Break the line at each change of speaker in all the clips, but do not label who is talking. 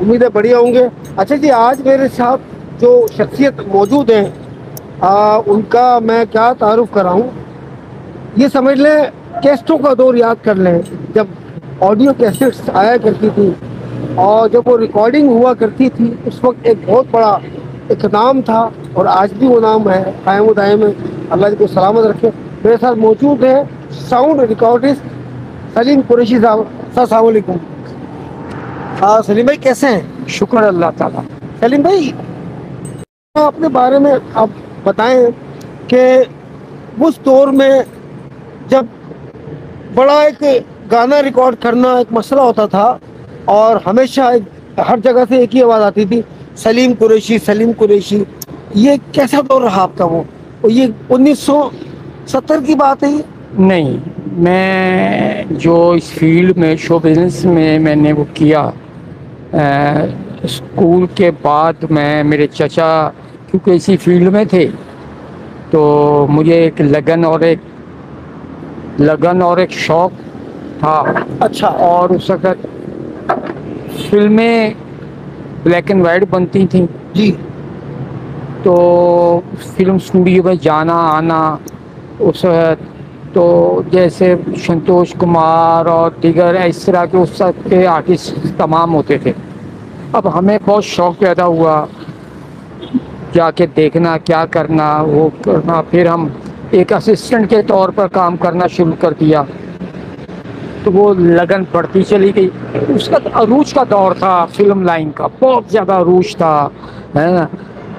امید ہے بڑھیا ہوں گے. اچھا جی، آج میرے ساتھ جو شخصیت موجود ہیں ان کا میں کیا تعارف کراؤں. یہ سمجھ لیں کیسٹوں کا دور یاد کر لیں، جب آڈیو کیسٹس آیا کرتی تھی اور جب وہ ریکارڈنگ ہوا کرتی تھی اس وقت ایک بہت بڑا ایک نام تھا، اور آج بھی وہ نام ہے قائم و دائم ہے. اللہ جی کو سلامت رکھے. میرے ساتھ موجود ہے ساؤنڈ ریکارڈسٹ سلیم قریشی صاحب. السلام علیکم. سلیم بھائی کیسے ہیں؟
شکر اللہ تعالیٰ.
سلیم بھائی اپنے بارے میں آپ بتائیں کہ اس دور میں جب بڑا ایک گانا ریکارڈ کرنا ایک مسئلہ ہوتا تھا اور ہمیشہ ہر جگہ سے ایک ہی آواز آتی تھی، سلیم قریشی سلیم قریشی. یہ کیسا دور رہا آپ کا؟ وہ یہ 1970 کی بات ہے یہ؟
نہیں، میں جو اس فیلڈ میں شو بزنس میں نے وہ کیا، اسکول کے بعد میں میرے چچا کیونکہ اسی فیلڈ میں تھے تو مجھے ایک لگن اور ایک شوق تھا.
اچھا.
اور اس وقت فلمیں بلیک اینڈ وائٹ بنتی تھیں
جی.
تو فلم اسٹوڈیو میں جانا آنا اس وقت تو جیسے سنتوش کمار اور دیگر اس طرح کے اس وقت کے آرٹسٹ تمام ہوتے تھے. اب ہمیں بہت شوق پیدا ہوا جا کے دیکھنا کیا کرنا وہ کرنا. پھر ہم ایک اسسٹنٹ کے طور پر کام کرنا شروع کر دیا تو وہ لگن بڑھتی چلی گئی. اس کا عروج کا دور تھا، فلم لائن کا بہت زیادہ عروج تھا، ہے نا.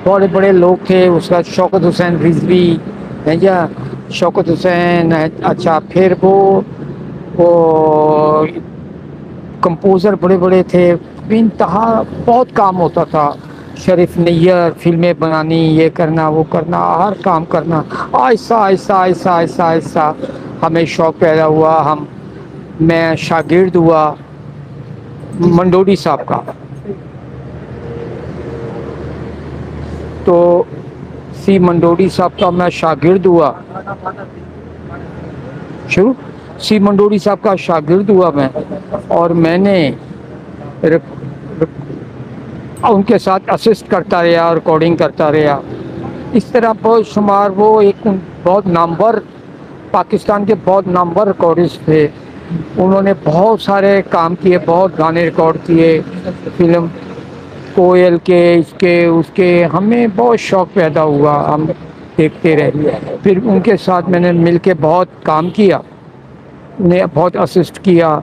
بڑے بڑے لوگ تھے اس کا، شوکت حسین رضوی ہے یا شوکت حسین. اچھا پھر وہ کمپوزر بڑے بڑے تھے، بے انتہا بہت کام ہوتا تھا. شریف نیر، فلمیں بنانی، یہ کرنا وہ کرنا، ہر کام کرنا. آہستہ آہستہ آہستہ آہستہ آہستہ ہمیں شوق پیدا ہوا. میں شاگرد ہوا منڈوڈی صاحب کا. تو سی منڈوڈی صاحب کا میں شاگرد ہوا. سی منڈوڈی صاحب کا شاگرد ہوا میں، اور میں نے ان کے ساتھ اسسٹ کرتا رہا، ریکارڈنگ کرتا رہا. اس طرح بہت شمار وہ ایک بہت نامور پاکستان کے بہت نامور ریکارڈسٹ تھے. انہوں نے بہت سارے کام کیے، بہت گانے ریکارڈ کیے فلم کوئل کے، اس کے. ہمیں بہت شوق پیدا ہوا، ہم دیکھتے رہے. پھر ان کے ساتھ میں نے مل کے بہت کام کیا، انہیں بہت اسسٹ کیا.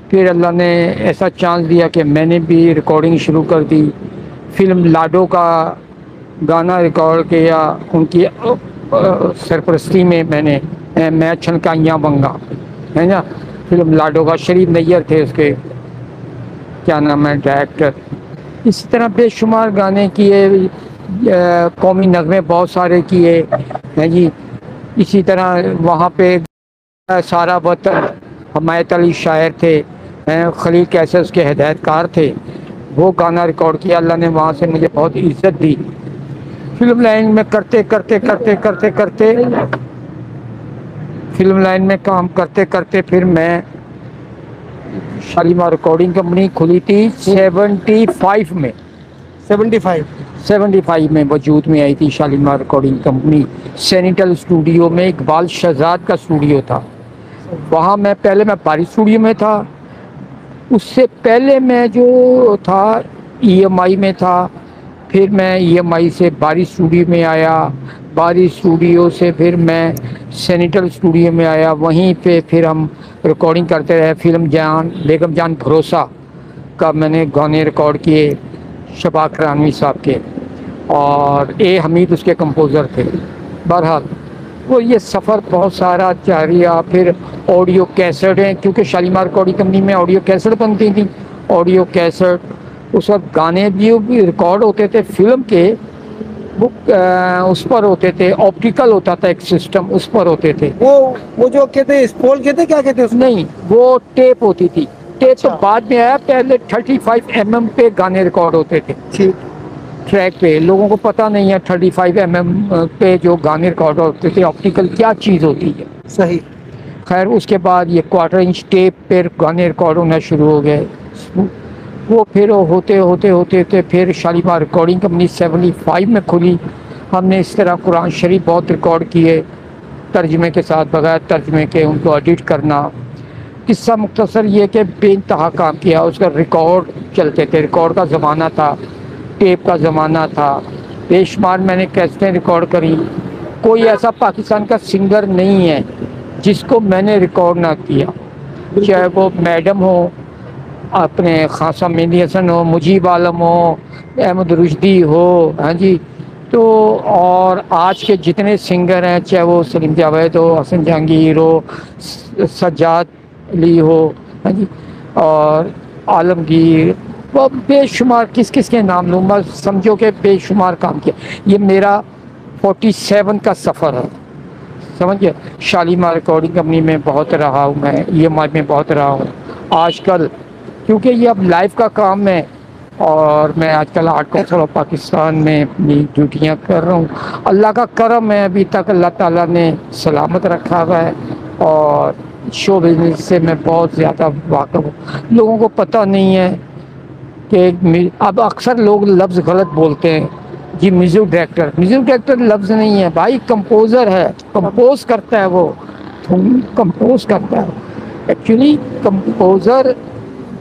پھر اللہ نے ایسا چانس دیا کہ میں نے بھی ریکارڈنگ شروع کر دی. فلم لاڈو کا گانا ریکارڈ کیا ان کی سرپرستی میں میں نے. میں چھنکائیاں بنگا ہے نا، فلم لاڈو کا. شریف نیر تھے اس کے کیا نام ہے ڈائریکٹر. اسی طرح بے شمار گانے کیے، قومی نغمے بہت سارے کیے ہیں جی. اسی طرح وہاں پہ سارا وطن حمایت علی شاعر تھے، خلیل کیسر کے ہدایت کار تھے. وہ گانا ریکارڈ کیا. اللہ نے وہاں سے مجھے بہت عزت دی. فلم لائن میں کرتے کرتے کرتے کرتے کرتے فلم لائن میں کام کرتے کرتے پھر میں شالیمار ریکارڈنگ کمپنی کھلی تھی 75 میں. 75 میں وجود میں آئی تھی شالیمار ریکارڈنگ کمپنی. سینیٹل اسٹوڈیو میں اقبال شہزاد کا اسٹوڈیو تھا. وہاں پہلے میں باری اسٹوڈیو میں تھا. اس سے پہلے میں جو تھا ای ایم آئی میں تھا. پھر میں ای ایم آئی سے باری اسٹوڈیو میں آیا. باری اسٹوڈیو سے پھر میں سینیٹل اسٹوڈیو میں آیا. وہیں پہ پھر ہم ریکارڈنگ کرتے رہے. فلم جان بیگم جان بھروسہ کا میں نے گانے ریکارڈ کیے، شباک رانوی صاحب کے، اور اے حمید اس کے کمپوزر تھے. بہرحال وہ یہ سفر بہت سارا جاری رہا. پھر آڈیو کیسٹیں، کیونکہ شالیمار ریکارڈنگ کمپنی میں آڈیو کیسٹ بنتی تھیں. آڈیو کیسٹ اس وقت گانے بھی ریکارڈ ہوتے تھے فلم کے، وہ اس پر ہوتے تھے. آپٹیکل ہوتا تھا ایک سسٹم، اس پر ہوتے تھے.
وہ جو کہتے ہیں اسپول کہتے کیا کہتے ہیں اس کو؟
نہیں، وہ ٹیپ ہوتی تھی. ٹیپ تو
اچھا.
بعد میں آیا، پہلے 35 mm پہ گانے ریکارڈ ہوتے تھے ٹریک پہ. لوگوں کو پتہ نہیں ہے 35 mm پہ جو گانے ریکارڈ ہوتے تھے آپٹیکل کیا چیز ہوتی ہے.
صحیح.
خیر اس کے بعد یہ 1/4 انچ ٹیپ پہ گانے ریکارڈ ہونا شروع ہو گئے. وہ پھر ہوتے ہوتے ہوتے ہوتے پھر شالیمار ریکارڈنگ کمپنی 75 میں کھلی. ہم نے اس طرح قرآن شریف بہت ریکارڈ کیے ترجمے کے ساتھ, بغیر ترجمے کے ان کو ایڈٹ کرنا. قصہ مختصر یہ کہ بے انتہا کام کیا. اس کا ریکارڈ چلتے تھے, ریکارڈ کا زمانہ تھا, ٹیپ کا زمانہ تھا. بے شمار میں نے کیسٹیں ریکارڈ کری. کوئی ایسا پاکستان کا سنگر نہیں ہے جس کو میں نے ریکارڈ نہ کیا, چاہے وہ میڈم ہو, اپنے خاصہ مہندی حسن ہو, مجیب عالم ہو, احمد رشدی ہو, ہاں جی. تو اور آج کے جتنے سنگر ہیں, چاہے وہ سلیم جاوید ہو, حسن جہانگیر ہو, سجاد علی ہو, ہاں جی, اور عالمگیر, وہ بے شمار کس کس کے نام لوں, میں سمجھو کہ بے شمار کام کیا. یہ میرا 47 کا سفر ہے, سمجھے. شالیمار ریکارڈنگ کمپنی میں بہت رہا ہوں, میں ای ایم آئی میں بہت رہا ہوں. آج کل کیونکہ یہ اب لائف کا کام ہے, اور میں آج کل آرٹ کونسل آف پاکستان میں اپنی ڈیوٹیاں کر رہا ہوں. اللہ کا کرم ہے, ابھی تک اللہ تعالیٰ نے سلامت رکھا ہوا ہے, اور شو بزنس سے میں بہت زیادہ واقف ہوں. لوگوں کو پتہ نہیں ہے کہ اب اکثر لوگ لفظ غلط بولتے ہیں جی میوزک ڈائریکٹر. میوزک ڈائریکٹر لفظ نہیں ہے بھائی, کمپوزر ہے, کمپوز کرتا ہے, وہ کمپوز کرتا ہے. ایکچولی کمپوزر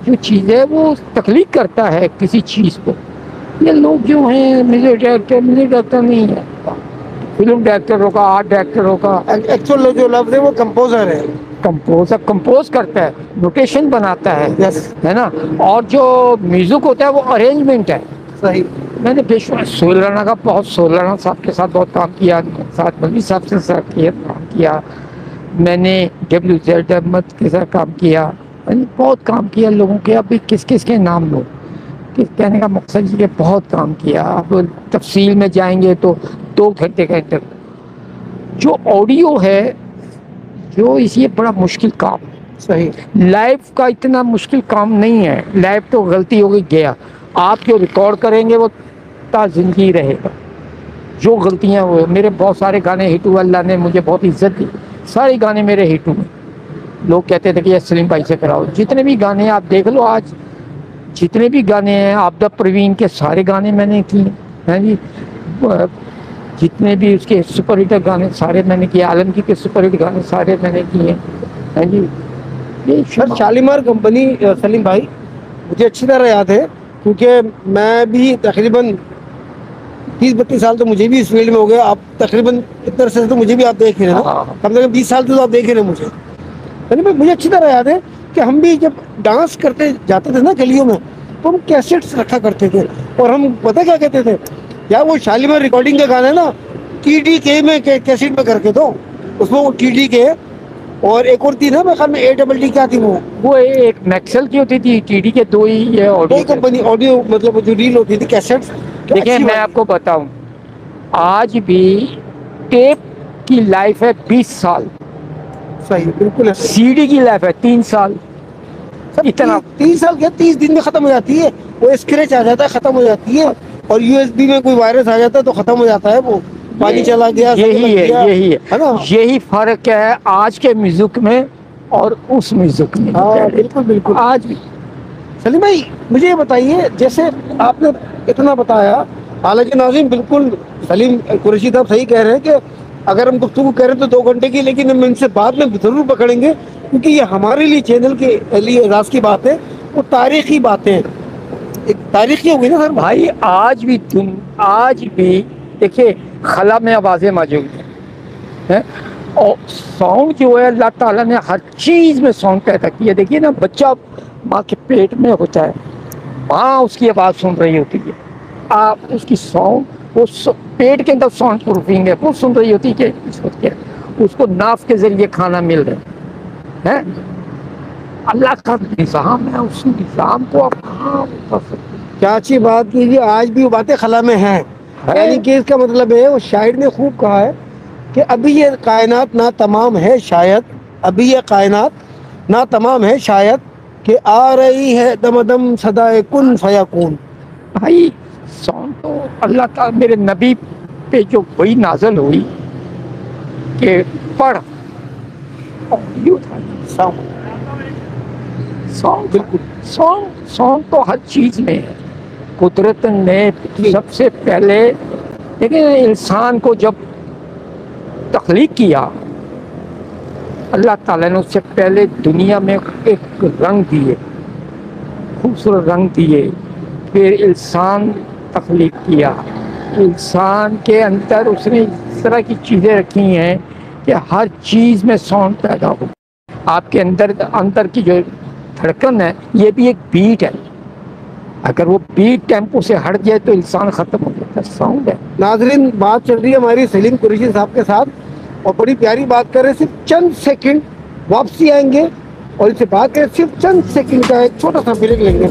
جو چیز ہے وہ تخلیق کرتا ہے کسی چیز کو. یہ لوگ جو ہیں میوزک ڈائریکٹر نہیں ہے, فلم ڈائریکٹر ہوگا, آرٹ ڈائریکٹر ہوگا.
ایکچوئل جو لفظ ہے وہ کمپوزر ہے.
کمپوزر کمپوز کرتا ہے, نوٹیشن بناتا ہے,
یس,
ہے نا. اور جو میوزک ہوتا ہے وہ ارینجمنٹ ہے.
صحیح.
میں نے بے شمار سہیل رانا کا بہت, سہیل رانا صاحب کے ساتھ بہت کام کیا, ساتھ مولوی صاحب سے کام کیا. میں نے ڈبلیو زیڈ احمد کے ساتھ کام کیا, بہت کام کیا لوگوں کے. ابھی کس کس کے نام لو, کہنے کا مقصد یہ بہت کام کیا. اب تفصیل میں جائیں گے تو 2 گھنٹے کا انٹرویو. جو آڈیو ہے جو اس یہ بڑا مشکل کام ہے.
صحیح.
لائف کا اتنا مشکل کام نہیں ہے. لائف تو غلطی ہو گئی گیا, آپ جو ریکارڈ کریں گے وہ تا زندگی رہے گا. جو غلطیاں ہوئے, میرے بہت سارے گانے ہٹ ہوئے, اللہ نے مجھے بہت عزت دی, سارے گانے میرے ہٹ ہوئے. لوگ کہتے تھے کہ یہ سلیم بھائی سے کراؤ. جتنے بھی گانے آپ دیکھ لو, آج جتنے بھی گانے ہیں, آبدہ پروین کے سارے گانے میں نے کیے ہیں جی. جتنے بھی اس کے سپر ہٹ گانے سارے میں نے کیے, عالمگیر کے سپر ہٹ گانے سارے میں نے کیے ہیں جی.
سر شالیمار کمپنی, سلیم بھائی مجھے اچھی طرح یاد ہے, کیونکہ میں بھی تقریباً 30-32 سال تو مجھے بھی اس فیلڈ میں ہو گیا. آپ تقریباً اتنے عرصے سے تو مجھے بھی آپ دیکھ رہے ہیں نا, کم سے کم 20 سال سے تو آپ دیکھ رہے ہیں مجھے. سلیم بھائی مجھے اچھی طرح یاد ہے کہ ہم بھی جب ڈانس کرتے جاتے تھے نا گلیوں میں, تو ہم کیسٹس رکھا کرتے تھے, اور ہم پتہ کیا کہتے تھے, یا وہ شالیمار ریکارڈنگ کا گانا ہے نا, TDK میں کیسٹ میں کر کے دو, اس میں وہ TDK اور ایک اور تھی نا میرے خیال میں ADD کیا تھی,
وہ ایک میکسل کی ہوتی تھی, ٹی ڈی کے 2 ہی ہے.
کوئی کمپنی آڈیو, مطلب جو ریل ہوتی تھی کیسٹس.
دیکھیں میں آپ کو بتاؤں, آج بھی ٹیپ کی لائف ہے 20 سال,
صحیح, بالکل ہے.
سی ڈی کی لائف ہے 3 سال.
سر
اتنا
30 سال کیا, 30 دن میں ختم ہو جاتی ہے. وہ اسکریچ آ جاتا ہے, ختم ہو جاتی ہے. اور USB میں کوئی وائرس آ جاتا ہے تو ختم ہو جاتا ہے. وہ پانی چلا گیا,
یہی فرق ہے آج کے میوزک میں اور اس میوزک میں.
ہاں بالکل بالکل.
آج بھی
سلیم بھائی مجھے یہ بتائیے, جیسے آپ نے اتنا بتایا, حالانکہ ناظرین بالکل سلیم قریشی صاحب صحیح کہہ رہے ہیں کہ اگر ہم گفتگو کہہ رہے ہیں تو 2 گھنٹے کی, لیکن ہم ان سے بعد میں ضرور پکڑیں گے, کیونکہ یہ ہمارے لیے چینل کے لیے اعزاز کی بات ہے. وہ تاریخی باتیں, ایک تاریخی ہو گئی نا سر
بھائی. آج بھی دیکھیے خلا میں آوازیں موجود ہیں, اور ساؤنڈ جو ہے اللہ تعالیٰ نے ہر چیز میں ساؤنڈ پیدا کیا. دیکھیے نا, بچہ ماں کے پیٹ میں ہوتا ہے, ماں اس کی آواز سن رہی ہوتی ہے, آپ اس کی ساؤنڈ, وہ پیٹ کے اندر ساؤنڈ پروفنگ ہے, وہ سن رہی ہوتی ہے کہ اس کو ناف کے ذریعے کھانا مل رہا ہے. اللہ کا نظام ہے, اس نظام کو آپ کہاں کر سکتے.
کیا اچھی بات کیجیے, آج بھی وہ باتیں خلا میں ہیں. یعنی کہ اس کا مطلب ہے, وہ شاعر نے خوب کہا ہے کہ ابھی یہ کائنات نہ تمام ہے شاید, ابھی یہ کائنات نہ تمام ہے شاید, کہ آ رہی ہے دم دم صدائے کن فیکون.
بھائی ساؤنڈ تو اللہ تعالیٰ میرے نبی پہ جو وہی نازل ہوئی کہ پڑھ, آڈیو تھا, سانگ بالکل سانگ تو ہر چیز میں ہے. قدرت نے سب سے پہلے لیکن انسان کو جب تخلیق کیا اللہ تعالیٰ نے اس سے پہلے دنیا میں ایک رنگ دیے, خوبصورت رنگ دیے, پھر انسان تخلیق کیا. انسان کے اندر اس نے اس طرح کی چیزیں رکھی ہیں کہ ہر چیز میں ساؤنڈ پیدا ہو. آپ کے اندر کی جو دھڑکن ہے یہ بھی ایک بیٹ ہے, اگر وہ بیٹ ٹیمپو سے ہٹ جائے تو انسان ختم ہو جاتا ہے. ساؤنڈ ہے.
ناظرین, بات چل رہی ہے ہماری سلیم قریشی صاحب کے ساتھ اور بڑی پیاری بات کر رہے ہیں. صرف چند سیکنڈ واپسی آئیں گے اور ان سے بات کریں. صرف چند سیکنڈ کا ایک چھوٹا سا بریک لیں گے.